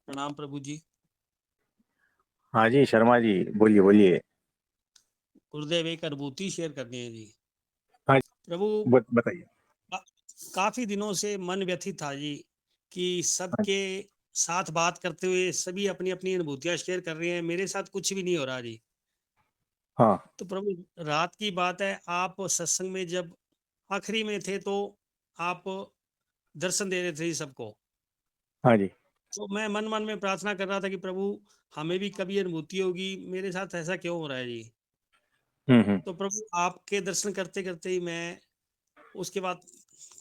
प्रणाम प्रभु जी। हाँ जी, शर्मा जी, बोलिए, बोलिए। गुरुदेव, एक अनुभूति शेयर करनी है जी। हाँ, प्रभु, बताइए। का, काफी दिनों से मन व्यथित था जी कि हाँ, सबके साथ बात करते हुए सभी अपनी अपनी अनुभूतियां शेयर कर रहे हैं, मेरे साथ कुछ भी नहीं हो रहा जी। हाँ, तो प्रभु, रात की बात है, आप सत्संग में जब आखिरी में थे तो आप दर्शन दे रहे थे जी सबको। हाँ जी। तो मैं मन मन में प्रार्थना कर रहा था कि प्रभु, हमें भी कभी अनुभूति होगी, मेरे साथ ऐसा क्यों हो रहा है जी। हुँ। तो प्रभु, आपके दर्शन करते करते ही मैं उसके बाद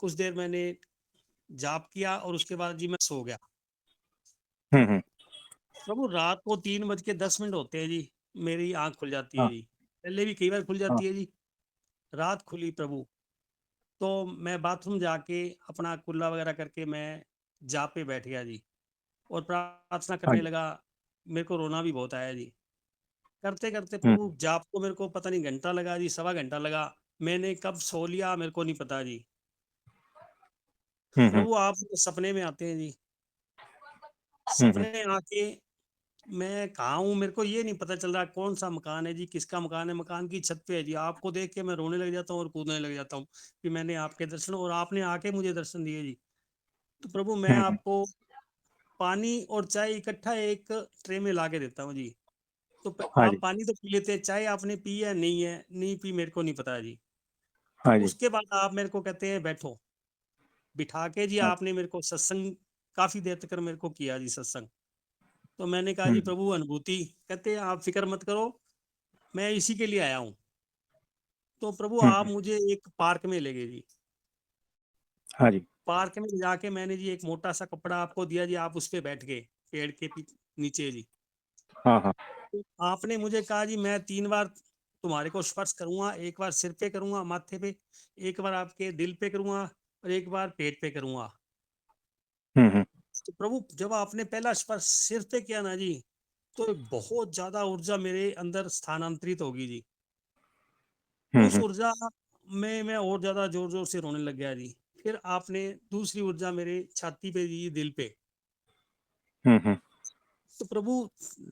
कुछ देर मैंने जाप किया और उसके बाद जी मैं सो गया। हुँ। प्रभु, रात को 3:10 होते हैं जी, मेरी आंख खुल जाती है हाँ, जी। पहले भी कई बार खुल हाँ, जाती है जी। रात खुली प्रभु, तो मैं बाथरूम जाके अपना कुल्ला वगैरह करके मैं जाप पे बैठ गया जी और प्रार्थना हाँ करने जी। लगा। मेरे को रोना भी बहुत आया जी। करते करते हुँ, प्रभु, जाप को मेरे को पता नहीं घंटा लगा जी, सवा घंटा लगा। मैंने कब सो लिया मेरे को नहीं पता जी। हुँ। प्रभु, आप सपने में आते हैं जी। हुँ। सपने आके मैं कहाँ हूँ मेरे को ये नहीं पता चल रहा, कौन सा मकान है जी, किसका मकान है। मकान की छत पे है जी। आपको देख के मैं रोने लग जाता हूँ और कूदने लग जाता हूँ कि मैंने आपके दर्शन और आपने आके मुझे दर्शन दिए जी। तो प्रभु, मैं हुँ। आपको पानी और चाय इकट्ठा एक ट्रे में ला के देता हूँ जी। तो हाँ आप जी, पानी तो पी लेते हैं, चाय आपने पी है नहीं है, नहीं पी मेरे को नहीं पता है जी। तो हाँ जी, उसके बाद आप मेरे को कहते हैं बैठो। बिठा के जी हाँ जी। आपने मेरे को सत्संग काफी देर तक मेरे को किया जी सत्संग। तो मैंने कहा हुँ, जी प्रभु, अनुभूति। कहते हैं आप फिक्र मत करो, मैं इसी के लिए आया हूँ। तो प्रभु, आप हुँ। मुझे एक पार्क में ले गए जी। हाँ जी। पार्क में ले जाके मैंने जी एक मोटा सा कपड़ा आपको दिया जी, आप उस पे बैठ गए पेड़ के नीचे जी। हाँ, हाँ। तो आपने मुझे कहा जी, मैं 3 बार तुम्हारे को स्पर्श करूंगा, एक बार सिर पे करूंगा माथे पे, एक बार आपके दिल पे करूंगा और एक बार पेट पे करूंगा। हुँ। तो प्रभु, जब आपने पहला स्पर्श सिर पे किया ना जी, तो बहुत ज्यादा ऊर्जा मेरे अंदर स्थानांतरित होगी जी। उस हुँ। ऊर्जा में मैं और ज्यादा जोर जोर से रोने लग गया जी। फिर आपने दूसरी ऊर्जा मेरे छाती पे दी, दिल पे। हुँ। तो प्रभु,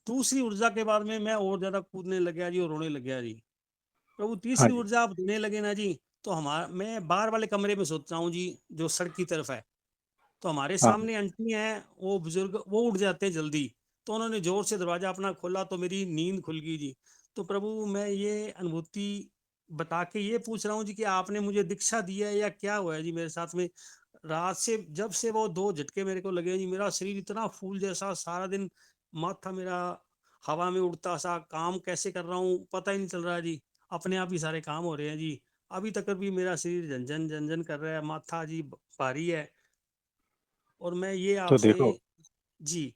दूसरी ऊर्जा के बाद में मैं और ज्यादा कूदने लग गया जी और रोने लग गया जी। प्रभु, हाँ तीसरी जी। ऊर्जा आप देने लगे ना जी, तो हमारा मैं बाहर वाले कमरे में सोचता हूँ जी, जो सड़क की तरफ है। तो हमारे हाँ, सामने आंटी हैं, वो बुजुर्ग, वो उठ जाते हैं जल्दी। तो उन्होंने जोर से दरवाजा अपना खोला तो मेरी नींद खुल गई जी। तो प्रभु, मैं ये अनुभूति बता के ये पूछ रहा हूँ जी कि आपने मुझे दीक्षा दी है या क्या हुआ है जी मेरे साथ में। रात से जब से वो दो झटके मेरे को लगे जी, मेरा शरीर इतना फूल जैसा, सारा दिन माथा मेरा हवा में उड़ता सा, काम कैसे कर रहा हूँ पता ही नहीं चल रहा जी। अपने आप ही सारे काम हो रहे हैं जी। अभी तक भी मेरा शरीर झंझन झंझन कर रहा है, माथा जी भारी है। और मैं ये तो आपसे देखो, जी।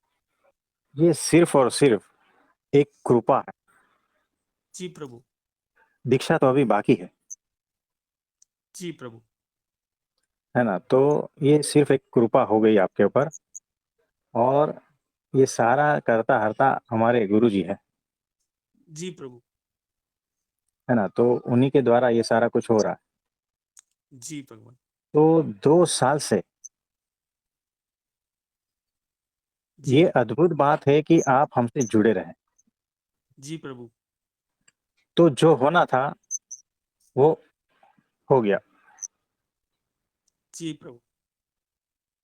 ये सिर्फ़ और सिर्फ़ एक कृपा है। जी प्रभु। दीक्षा तो अभी बाकी जी प्रभु। है ना? तो ये सिर्फ़ एक कृपा हो गई आपके ऊपर और ये सारा करता-हर्ता हमारे गुरुजी हैं, जी प्रभु। है ना? तो उन्हीं के द्वारा ये सारा कुछ हो रहा है। जी भगवान। तो 2 साल से जी। ये अद्भुत बात है कि आप हमसे जुड़े रहें। जी प्रभु। तो जो होना था, वो हो गया। जी प्रभु।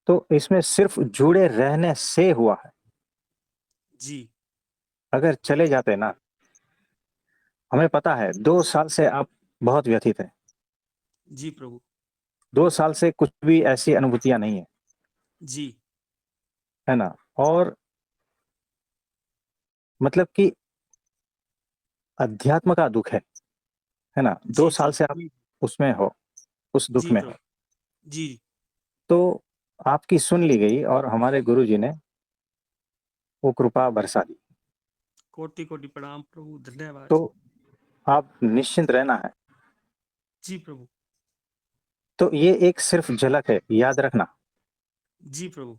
तो इसमें सिर्फ़ जुड़े रहने से हुआ है। जी। अगर चले जाते ना, हमें पता है 2 साल से आप बहुत व्यथित हैं। जी प्रभु। 2 साल से कुछ भी ऐसी अनुभूतियाँ नहीं है, जी। है ना? और मतलब कि अध्यात्म का दुःख है ना? 2 जी। साल जी। से आप जी। उसमें हो, उस दुःख जी में हो। प्रभु। जी। तो आपकी सुन ली गई और हमारे गुरुजी ने वो कृपा बरसा दी। कोटि कोटि प्रणाम प्रभु, तो धन्यवाद। आप निश्चिंत रहना है। जी प्रभु। तो ये एक सिर्फ़ झलक है, याद रखना, जी प्रभु।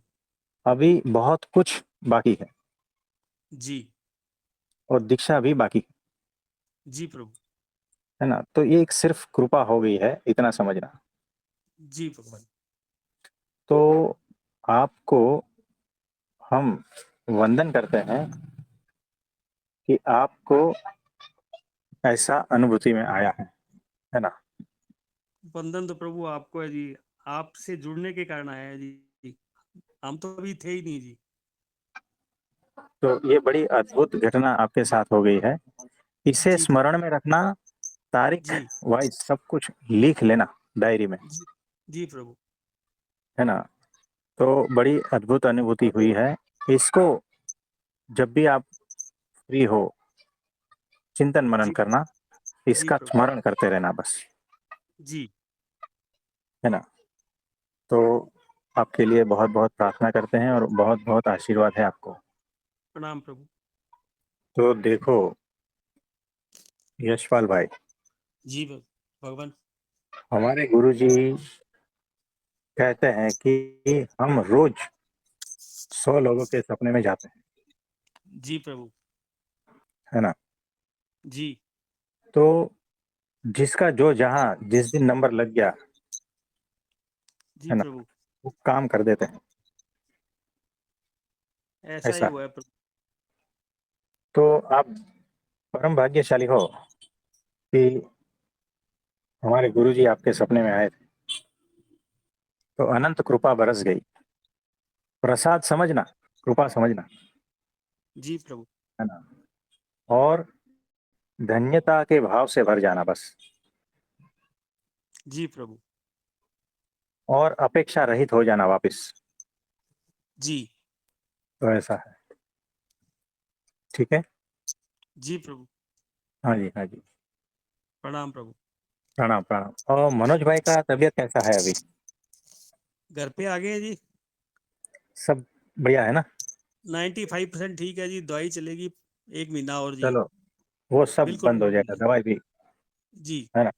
अभी बहुत कुछ बाकी है जी। और दीक्षा भी बाकी जी प्रभु। है ना? तो ये एक सिर्फ़ कृपा हो गई है, इतना समझना। जी भगवान। तो आपको हम वंदन करते हैं कि आपको ऐसा अनुभूति में आया है ना? वंदन तो प्रभु आपको है जी, आपसे जुड़ने के कारण आया है जी, हम तो अभी थे ही नहीं जी। तो ये बड़ी अद्भुत घटना आपके साथ हो गई है। इसे जी प्रभु। स्मरण में रखना, तारीख जी वाइज़ सब कुछ लिख लेना डायरी में, जी जी प्रभु। है ना? तो बड़ी अद्भुत अनुभूति हुई है। इसको जब भी आप फ्री हो, चिंतन मनन जी करना, जी इसका प्रभु। स्मरण करते रहना बस, जी है ना? तो आपके लिए बहुत-बहुत प्रार्थना करते हैं और बहुत-बहुत आशीर्वाद है आपको। प्रणाम प्रभु। तो देखो यशपाल भाई, जी भगवान। हमारे गुरुजी कहते हैं कि हम रोज़ 100 लोगों के सपने में जाते हैं, जी प्रभु। है ना? जी तो जिसका जो जहाँ जिस दिन नंबर लग गया, जी है ना? प्रभु। वो काम कर देते हैं, ऐसा ही ऐसा हुआ है। है प्रभु। तो आप परम भाग्यशाली हो कि हमारे गुरुजी आपके सपने में आए थे, तो अनंत कृपा बरस गई। प्रसाद समझना, कृपा समझना, जी प्रभु। है ना? और धन्यता के भाव से भर जाना बस, जी प्रभु। और अपेक्षा रहित हो जाना वापिस, जी तो ऐसा है। ठीक है? जी प्रभु। हाँ जी, हाँ जी। प्रणाम प्रभु। प्रणाम, प्रणाम। और मनोज भाई का तबीयत कैसा है अभी? घर पे आ गए हैं जी। सब बढ़िया है ना? 95% ठीक है जी, दवाई चलेगी 1 महीना और जी। चलो, वो सब बिल्कुल बंद हो बिल्कुल जाएगा, जी। दवाई भी, जी है ना?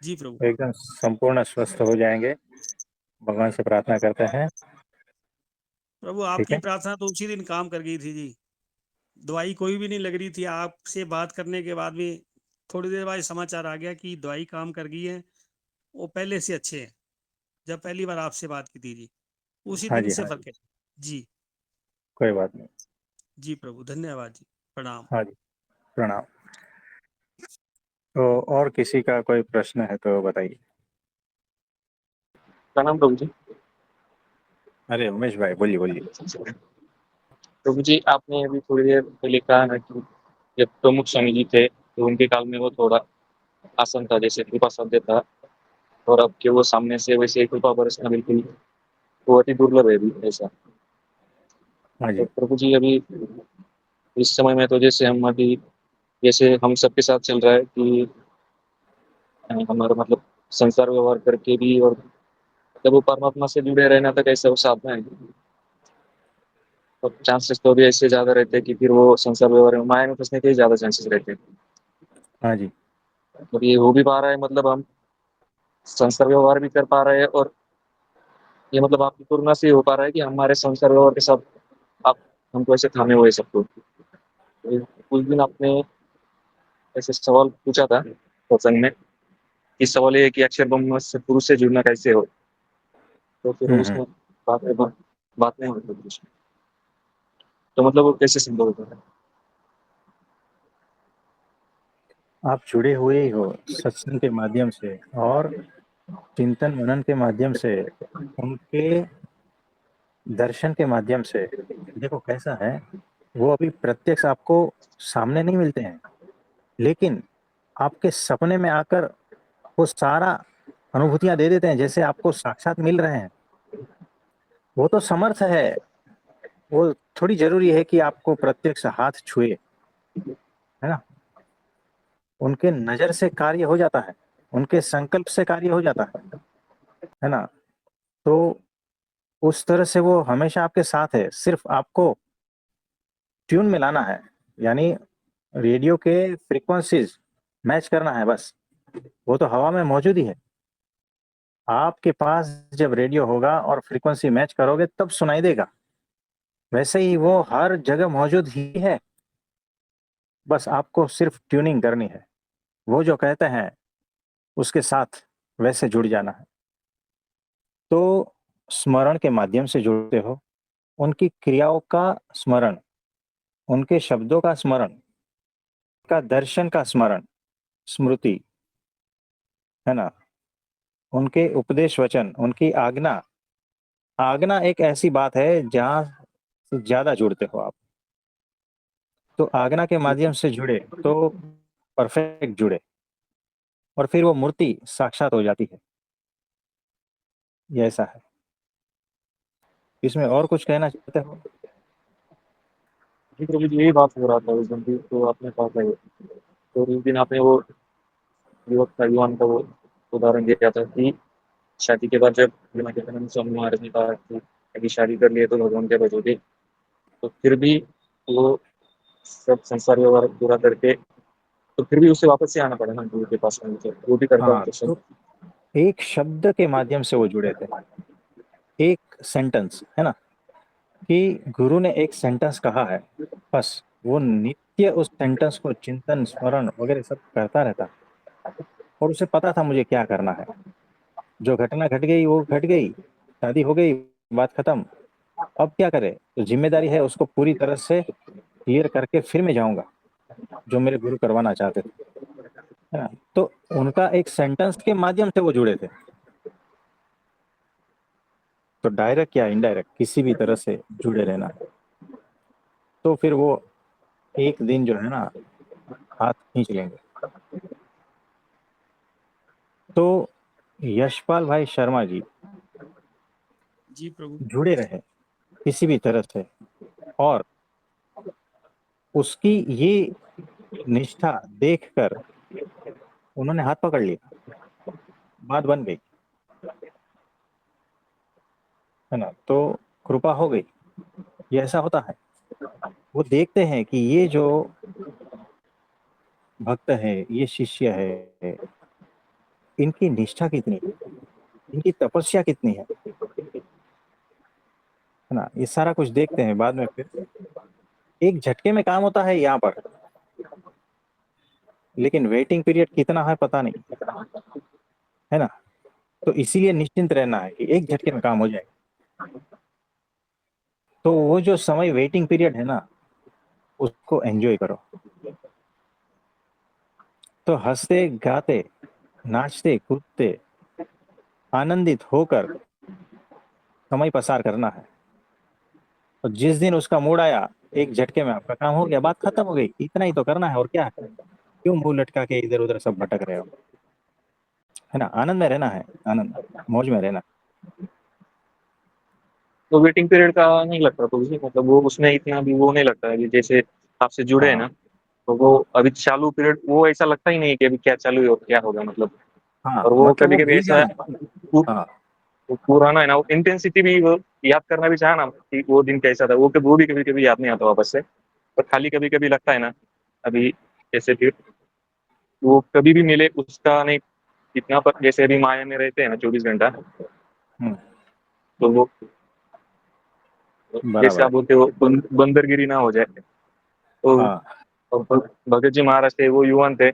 जी प्रभु। तो एकदम संपूर्ण स्वस्थ हो जाएँगे, भगवान से प्रार्थना करते हैं, प्रभु ठीक आपकी है? प्रार्थना तो उसी दिन काम कर गई थी जी। दवाई कोई भी नहीं लग रही थी, आपसे बात करने के बाद में थोड़ी देर बाद समाचार आ गया कि दवाई काम कर गई है, वो पहले से अच्छे हैं। जब पहली बार आपसे बात की थी जी, उसी हाँ दिन जी, से हाँ जी, फर्क है। जी कोई बात नहीं। जी प्रभु, धन्यवाद जी। प्रणाम। हाँ जी, प्रणाम। तो और किसी का कोई प्रश्न है तो बताइए? प्रणाम प्रभु जी। अरे उमेश भाई, बोलिए, बोलिए। प्रभु जी, आपने अभी थोड़ी देर पहले कहा ना कि जब प्रमुख स्वामी जी थे तो उनके काल में वो थोड़ा आसन था, जैसे कृपा शब्द था, और अब के वो सामने से वैसे कृपा बरसना बिल्कुल वो अति दुर्लभ है अभी ऐसा। हाँ तो जी, प्रभु जी अभी इस समय में तो जैसे हम अभी जैसे हम सबके साथ चल रहा है कि हमारा मतलब संसार व्यवहार करके भी, और जब वो परमात्मा से जुड़े रहना तक ऐसा वो साधना है, तो चांसेस तो अभी ऐसे ज्यादा रहते हैं कि फिर वो संसार व्यवहार में माया में फंसने के ज्यादा चांसेस रहते हैं। हाँ जी, मतलब ये हो भी पा रहा है, मतलब हम संसार व्यवहार भी कर पा रहे हैं, और ये मतलब आपकी करुणा से हो पा रहा है कि हमारे संसार व्यवहार के साथ आप हमको ऐसे थामे हुए सबको। तो उस दिन आपने ऐसे सवाल पूछा था सत्संग में, कि सवाल ये है कि अक्षर ब्रह्म से पुरुष से जुड़ना कैसे हो, तो फिर हुँ। उसमें बात बात नहीं होती कुछ, तो मतलब वो कैसे संभव होता है? आप जुड़े हुए ही हो सत्संग के माध्यम से और चिंतन मनन के माध्यम से, उनके दर्शन के माध्यम से। देखो कैसा है, वो अभी प्रत्यक्ष आपको सामने नहीं मिलते हैं, लेकिन आपके सपने में आकर वो सारा अनुभूतियाँ दे देते हैं, जैसे आपको साक्षात मिल रहे हैं। वो तो समर्थ है, वो थोड़ी ज़रूरी है कि आपको प्रत्यक्ष हाथ छुए, है ना? उनके नज़र से कार्य हो जाता है, उनके संकल्प से कार्य हो जाता है ना? तो उस तरह से वो हमेशा आपके साथ है, सिर्फ़ आपको ट्यून में लाना है, यानी रेडियो के फ्रीक्वेंसीज़ मैच करना है बस, वो तो हवा में मौजूद ही है। आपके पास जब रेडियो होगा और फ्रीक्वेंसी मैच करोगे तब सुनाई देगा, वैसे ही वो हर जगह मौजूद ही है, बस आपको सिर्फ़ ट्यूनिंग करनी है। वो जो कहते हैं, उसके साथ वैसे जुड़ जाना है। तो स्मरण के माध्यम से जुड़ते हो, उनकी क्रियाओं का स्मरण, उनके शब्दों का स्मरण, का दर्शन का स्मरण, स्मृति, है ना, उनके उपदेश वचन, उनकी आज्ञा। आज्ञा एक ऐसी बात है जहां से ज्यादा जुड़ते हो आप। तो आज्ञा के माध्यम से जुड़े तो परफेक्ट जुड़े, और फिर वो मूर्ति साक्षात हो जाती है। ये ऐसा है। इसमें और कुछ कहना चाहते हो? जी प्रभु जी, यही बात हो रहा था उस दिन भी, तो आपने कहा था ये। तो उस दिन आपने वो युवक का, युवान का वो उदाहरण दिया था कि शादी के बाद जब बिना के स्वामी महाराज ने कहा कि अभी शादी कर लिए तो भगवान के बचोगे, तो फिर भी वो सब संसार व्यवहार पूरा करके तो फिर भी उसे वापस से आना पड़ा ना गुरु के पास में, तो वो भी करता हाँ, है सब। तो एक शब्द के माध्यम से वो जुड़े थे, एक सेंटेंस, है ना, कि गुरु ने एक सेंटेंस कहा है, बस वो नित्य उस सेंटेंस को चिंतन स्मरण वगैरह सब करता रहता, और उसे पता था मुझे क्या करना है। जो घटना घट गई वो घट गई, शादी हो गई, बात खत्म। अब क्या करे? तो जिम्मेदारी है उसको पूरी तरह से क्लियर करके फिर मैं जाऊंगा जो मेरे गुरु करवाना चाहते थे, है ना। तो उनका एक सेंटेंस के माध्यम से वो जुड़े थे। तो डायरेक्ट या इनडायरेक्ट किसी भी तरह से जुड़े रहना, तो फिर वो एक दिन जो है ना हाथ खींच लेंगे। तो यशपाल भाई शर्मा जी जी प्रभु। जुड़े रहे किसी भी तरह से, और उसकी ये निष्ठा देखकर उन्होंने हाथ पकड़ लिया, बात बन गई, है ना। तो कृपा हो गई। ये ऐसा होता है। वो देखते हैं कि ये जो भक्त है, ये शिष्य है, इनकी निष्ठा कितनी है, इनकी तपस्या कितनी है ना। ये सारा कुछ देखते हैं बाद में। फिर एक झटके में काम होता है यहाँ पर, लेकिन वेटिंग पीरियड कितना है पता नहीं, है ना। तो इसीलिए निश्चिंत रहना है कि एक झटके में काम हो जाएगा। तो वो जो समय वेटिंग पीरियड है ना, उसको एंजॉय करो। तो हंसते गाते नाचते कूदते आनंदित होकर समय पसार करना है। और जिस दिन उसका मूड आया, एक झटके में आपका काम हो गया, बात खत्म हो गई। इतना ही तो करना है, और क्या है? क्यों मुंह लटका के इधर उधर सब भटक रहे हो, है ना। आनंद में रहना है, आनंद मौज में रहना। तो वेटिंग पीरियड का नहीं लगता तो मुझे, मतलब वो उसमें इतना भी वो नहीं लगता है कि जैसे आपसे जुड़े हैं हाँ ना, तो वो अभी चालू पीरियड वो ऐसा लगता ही नहीं कि अभी क्या चालू है और क्या होगा, मतलब। हाँ, और वो मतलब कभी वो कभी भूल ऐसा जाना। हाँ वो पुराना है ना, वो इंटेंसिटी भी वो याद करना भी चाहे ना कि वो दिन कैसा था, वो भी कभी कभी याद नहीं आता वापस से। पर खाली कभी कभी लगता है ना, अभी जैसे फिर वो कभी भी मिले उसका नहीं इतना, पर जैसे अभी माया में रहते हैं ना 24 घंटा, हम्म, तो वो जैसे बराबर आप है। बोलते हो बंदरगिरी ना हो जाए। तो हाँ और भगत जी महाराज थे, वो युवान थे,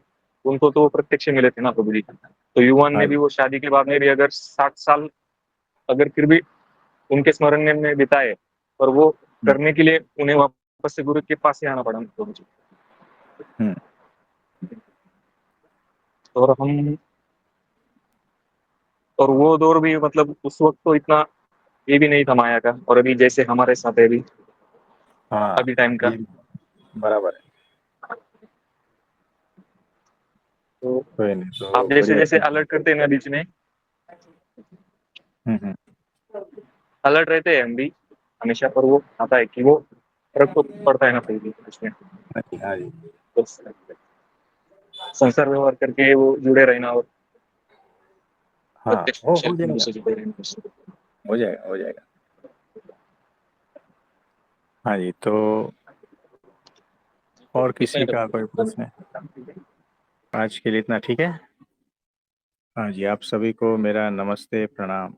उनको तो वो प्रत्यक्ष मिले थे ना प्रभु जी। तो युवान हाँ में भी जी। वो शादी के बाद में भी अगर 60 साल अगर फिर भी उनके स्मरण में बिताए, और वो हम्म, करने के लिए उन्हें वापस से गुरु के पास ही आना पड़ा प्रभु जी। हम्म, और हम और वो दौर भी, मतलब उस वक्त तो इतना ये भी नहीं था माया का, और अभी जैसे हमारे साथ है अभी हाँ, अभी टाइम का। ये बराबर है। तो कोई नहीं, तो आप जैसे बढ़िया जैसे है। अलर्ट करते हैं ना बीच में, हम्म। अलर्ट रहते हैं हम भी हमेशा, पर वो आता है कि वो फर्क तो पड़ता है ना फिर भी उसमें। हाँ जी, हाँ जी। तो संसार व्यवहार करके वो जुड़े रहना और हाँ, प्रत्यक्ष हो गुरु जाएगा, से जुड़े रहना। हो जाएगा, हो जाएगा। हाँ जी, तो और किसी का कोई प्रश्न है? आज के लिए इतना ठीक है। हाँ जी, आप सभी को मेरा नमस्ते प्रणाम।